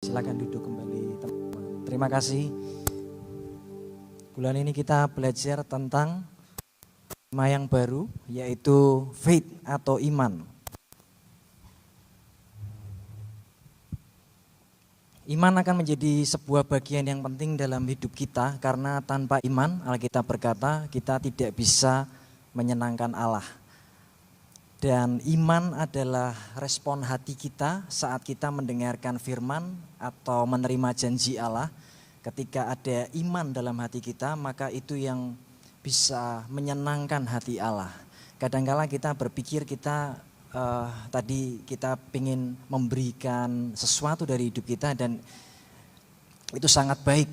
Silakan duduk kembali teman-teman. Terima kasih. Bulan ini kita belajar tentang tema yang baru, yaitu faith atau iman. Iman akan menjadi sebuah bagian yang penting dalam hidup kita, karena tanpa iman, Alkitab berkata, kita tidak bisa menyenangkan Allah. Dan iman adalah respon hati kita saat kita mendengarkan firman atau menerima janji Allah. Ketika ada iman dalam hati kita, maka itu yang bisa menyenangkan hati Allah. Kadang-kala kita berpikir tadi kita ingin memberikan sesuatu dari hidup kita, dan itu sangat baik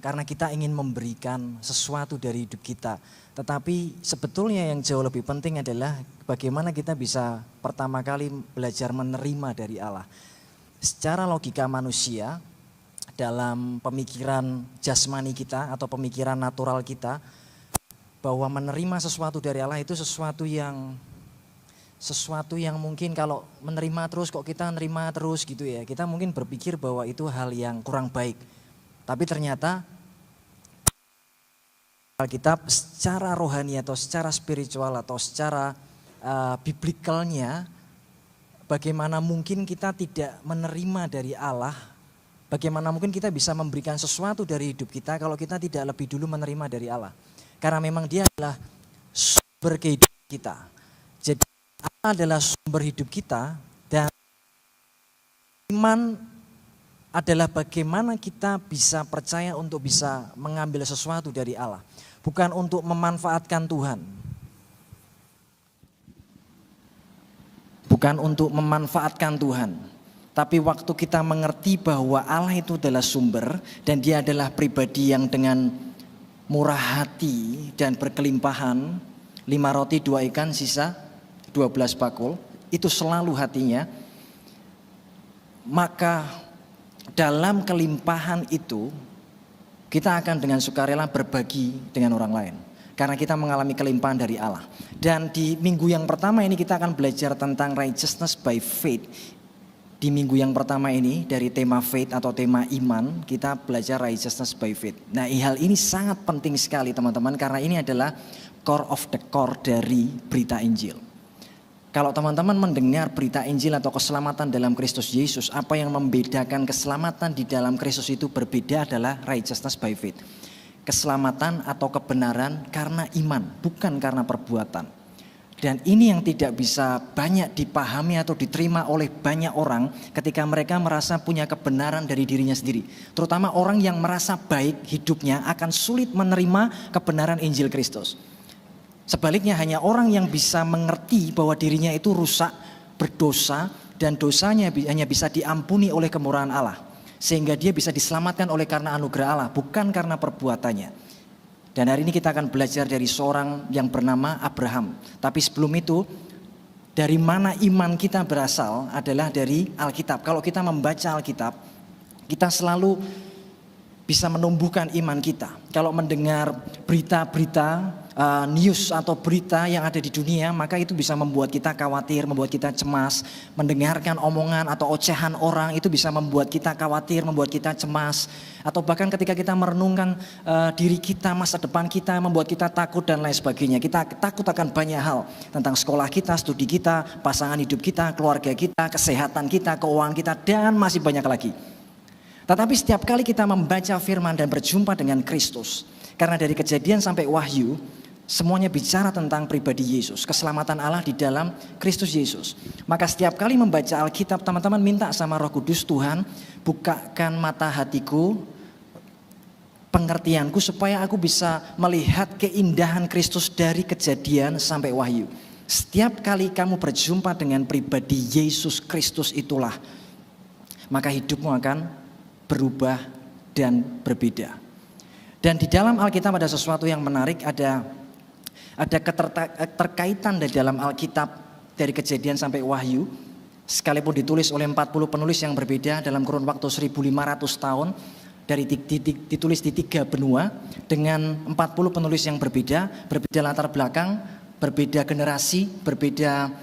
karena kita ingin memberikan sesuatu dari hidup kita. Tetapi sebetulnya yang jauh lebih penting adalah bagaimana kita bisa pertama kali belajar menerima dari Allah. Secara logika manusia, dalam pemikiran jasmani kita atau pemikiran natural kita, bahwa menerima sesuatu dari Allah itu sesuatu yang mungkin kalau menerima terus kok kita nerima terus gitu ya. Kita mungkin berpikir bahwa itu hal yang kurang baik. Tapi ternyata Alkitab secara rohani atau secara spiritual atau secara biblikalnya, bagaimana mungkin kita tidak menerima dari Allah, bagaimana mungkin kita bisa memberikan sesuatu dari hidup kita kalau kita tidak lebih dulu menerima dari Allah. Karena memang Dia adalah sumber kehidupan kita. Jadi Allah adalah sumber hidup kita, dan iman adalah bagaimana kita bisa percaya untuk bisa mengambil sesuatu dari Allah. Bukan untuk memanfaatkan Tuhan. Bukan untuk memanfaatkan Tuhan. Tapi waktu kita mengerti bahwa Allah itu adalah sumber dan Dia adalah pribadi yang dengan murah hati dan berkelimpahan, 5 roti 2 ikan sisa 12 bakul, itu selalu hatinya. Maka dalam kelimpahan itu kita akan dengan sukarela berbagi dengan orang lain. Karena kita mengalami kelimpahan dari Allah. Dan di minggu yang pertama ini kita akan belajar tentang righteousness by faith. Di minggu yang pertama ini dari tema faith atau tema iman, kita belajar righteousness by faith. Nah, hal ini sangat penting sekali teman-teman, karena ini adalah core of the core dari berita Injil. Kalau teman-teman mendengar berita Injil atau keselamatan dalam Kristus Yesus, apa yang membedakan keselamatan di dalam Kristus itu berbeda adalah righteousness by faith. Keselamatan atau kebenaran karena iman, bukan karena perbuatan. Dan ini yang tidak bisa banyak dipahami atau diterima oleh banyak orang ketika mereka merasa punya kebenaran dari dirinya sendiri. Terutama orang yang merasa baik hidupnya akan sulit menerima kebenaran Injil Kristus. Sebaliknya hanya orang yang bisa mengerti bahwa dirinya itu rusak, berdosa, dan dosanya hanya bisa diampuni oleh kemurahan Allah. Sehingga dia bisa diselamatkan oleh karena anugerah Allah, bukan karena perbuatannya. Dan hari ini kita akan belajar dari seorang yang bernama Abraham. Tapi sebelum itu, dari mana iman kita berasal adalah dari Alkitab. Kalau kita membaca Alkitab, kita selalu bisa menumbuhkan iman kita. Kalau mendengar berita-berita, news atau berita yang ada di dunia, maka itu bisa membuat kita khawatir, membuat kita cemas. Mendengarkan omongan atau ocehan orang itu bisa membuat kita khawatir, membuat kita cemas. Atau bahkan ketika kita merenungkan diri kita, masa depan kita, membuat kita takut dan lain sebagainya. Kita takut akan banyak hal, tentang sekolah kita, studi kita, pasangan hidup kita, keluarga kita, kesehatan kita, keuangan kita, dan masih banyak lagi. Tetapi setiap kali kita membaca firman dan berjumpa dengan Kristus, karena dari Kejadian sampai Wahyu, semuanya bicara tentang pribadi Yesus, keselamatan Allah di dalam Kristus Yesus. Maka setiap kali membaca Alkitab, teman-teman minta sama Roh Kudus, Tuhan bukakan mata hatiku, pengertianku, supaya aku bisa melihat keindahan Kristus dari Kejadian sampai Wahyu. Setiap kali kamu berjumpa dengan pribadi Yesus Kristus itulah, maka hidupmu akan berubah dan berbeda. Dan di dalam Alkitab ada sesuatu yang menarik, ada keterkaitan di dalam Alkitab dari Kejadian sampai Wahyu. Sekalipun ditulis oleh 40 penulis yang berbeda dalam kurun waktu 1500 tahun, dari ditulis di 3 benua dengan 40 penulis yang berbeda latar belakang, berbeda generasi, berbeda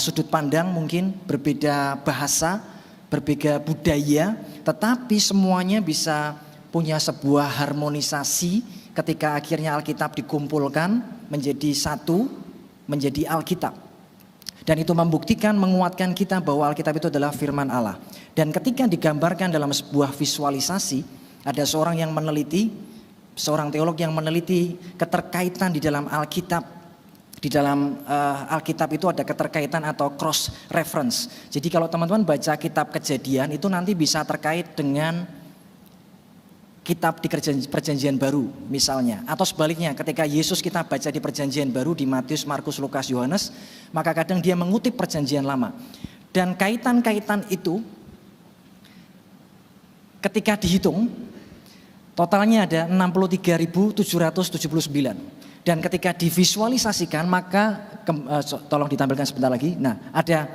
sudut pandang mungkin, berbeda bahasa, berbeda budaya, tetapi semuanya bisa punya sebuah harmonisasi ketika akhirnya Alkitab dikumpulkan menjadi satu, menjadi Alkitab. Dan itu membuktikan, menguatkan kita bahwa Alkitab itu adalah firman Allah. Dan ketika digambarkan dalam sebuah visualisasi, ada seorang yang meneliti, seorang teolog yang meneliti keterkaitan di dalam Alkitab. Di dalam Alkitab itu ada keterkaitan atau cross reference. Jadi kalau teman-teman baca kitab Kejadian itu nanti bisa terkait dengan kitab di Perjanjian Baru misalnya. Atau sebaliknya, ketika Yesus kita baca di Perjanjian Baru di Matius, Markus, Lukas, Yohanes, maka kadang dia mengutip Perjanjian Lama. Dan kaitan-kaitan itu ketika dihitung totalnya ada 63.779. Dan ketika divisualisasikan maka tolong ditampilkan sebentar lagi. Nah, ada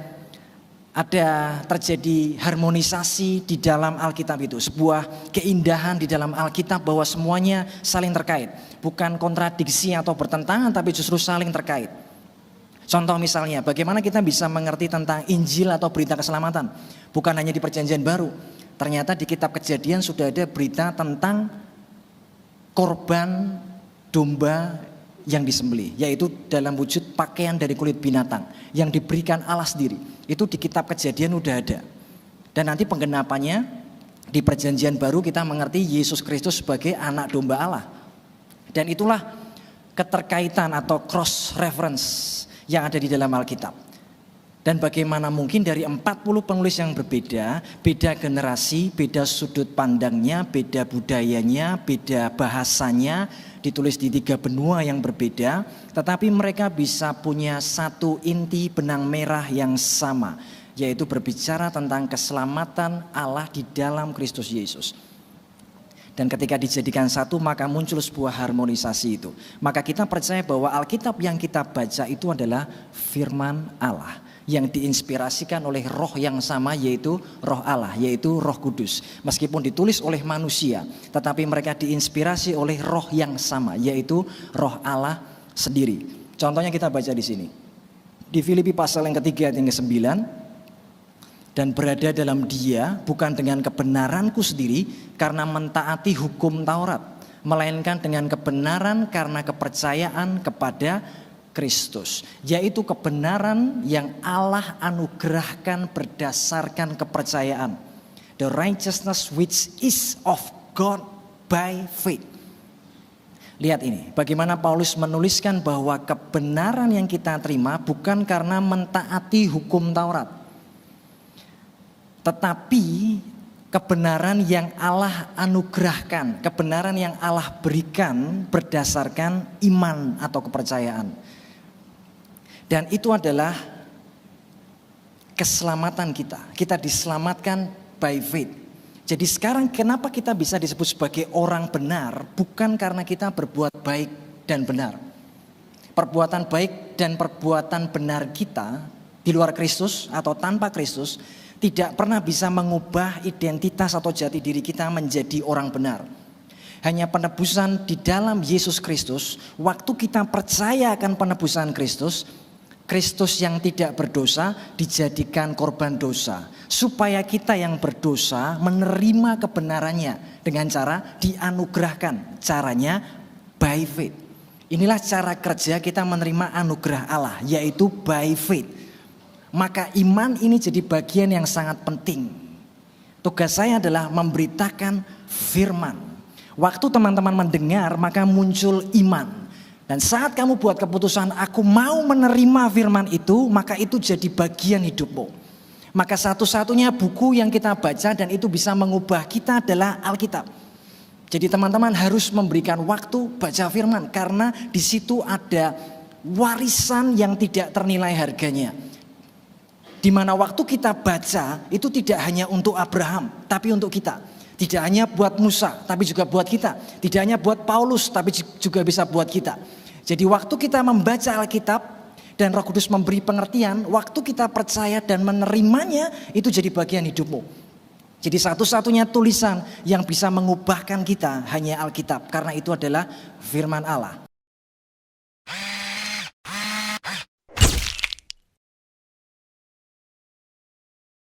terjadi harmonisasi di dalam Alkitab itu, sebuah keindahan di dalam Alkitab bahwa semuanya saling terkait, bukan kontradiksi atau bertentangan, tapi justru saling terkait. Contoh misalnya, bagaimana kita bisa mengerti tentang Injil atau berita keselamatan? Bukan hanya di Perjanjian Baru, ternyata di kitab Kejadian sudah ada berita tentang korban domba yang disembelih, yaitu dalam wujud pakaian dari kulit binatang yang diberikan Allah sendiri. Itu di kitab Kejadian udah ada. Dan nanti penggenapannya di Perjanjian Baru kita mengerti Yesus Kristus sebagai anak domba Allah. Dan itulah keterkaitan atau cross reference yang ada di dalam Alkitab. Dan bagaimana mungkin dari 40 penulis yang berbeda, beda generasi, beda sudut pandangnya, beda budayanya, beda bahasanya, ditulis di 3 benua yang berbeda, tetapi mereka bisa punya satu inti benang merah yang sama, yaitu berbicara tentang keselamatan Allah di dalam Kristus Yesus. Dan ketika dijadikan satu maka muncul sebuah harmonisasi itu. Maka kita percaya bahwa Alkitab yang kita baca itu adalah firman Allah yang diinspirasikan oleh roh yang sama, yaitu roh Allah, yaitu Roh Kudus. Meskipun ditulis oleh manusia, tetapi mereka diinspirasi oleh roh yang sama, yaitu roh Allah sendiri. Contohnya kita baca di sini. Di Filipi pasal yang ketiga ayat yang ke-9. Dan berada dalam Dia bukan dengan kebenaranku sendiri karena mentaati hukum Taurat, melainkan dengan kebenaran karena kepercayaan kepada Kristus, yaitu kebenaran yang Allah anugerahkan berdasarkan kepercayaan. The righteousness which is of God by faith. Lihat ini, bagaimana Paulus menuliskan bahwa kebenaran yang kita terima bukan karena mentaati hukum Taurat, tetapi kebenaran yang Allah anugerahkan, kebenaran yang Allah berikan berdasarkan iman atau kepercayaan. Dan itu adalah keselamatan kita. Kita diselamatkan by faith. Jadi sekarang kenapa kita bisa disebut sebagai orang benar? Bukan karena kita berbuat baik dan benar. Perbuatan baik dan perbuatan benar kita di luar Kristus atau tanpa Kristus tidak pernah bisa mengubah identitas atau jati diri kita menjadi orang benar. Hanya penebusan di dalam Yesus Kristus, waktu kita percaya akan penebusan Kristus, Kristus yang tidak berdosa dijadikan korban dosa, supaya kita yang berdosa menerima kebenarannya dengan cara dianugerahkan. Caranya by faith. Inilah cara kerja kita menerima anugerah Allah, yaitu by faith. Maka iman ini jadi bagian yang sangat penting. Tugas saya adalah memberitakan firman. Waktu teman-teman mendengar maka muncul iman. Dan saat kamu buat keputusan aku mau menerima firman itu, maka itu jadi bagian hidupmu. Maka satu-satunya buku yang kita baca dan itu bisa mengubah kita adalah Alkitab. Jadi teman-teman harus memberikan waktu baca firman, karena di situ ada warisan yang tidak ternilai harganya. Di mana waktu kita baca itu tidak hanya untuk Abraham, tapi untuk kita. Tidak hanya buat Musa, tapi juga buat kita. Tidak hanya buat Paulus, tapi juga bisa buat kita. Jadi waktu kita membaca Alkitab dan Roh Kudus memberi pengertian, waktu kita percaya dan menerimanya, itu jadi bagian hidupmu. Jadi satu-satunya tulisan yang bisa mengubahkan kita hanya Alkitab, karena itu adalah firman Allah.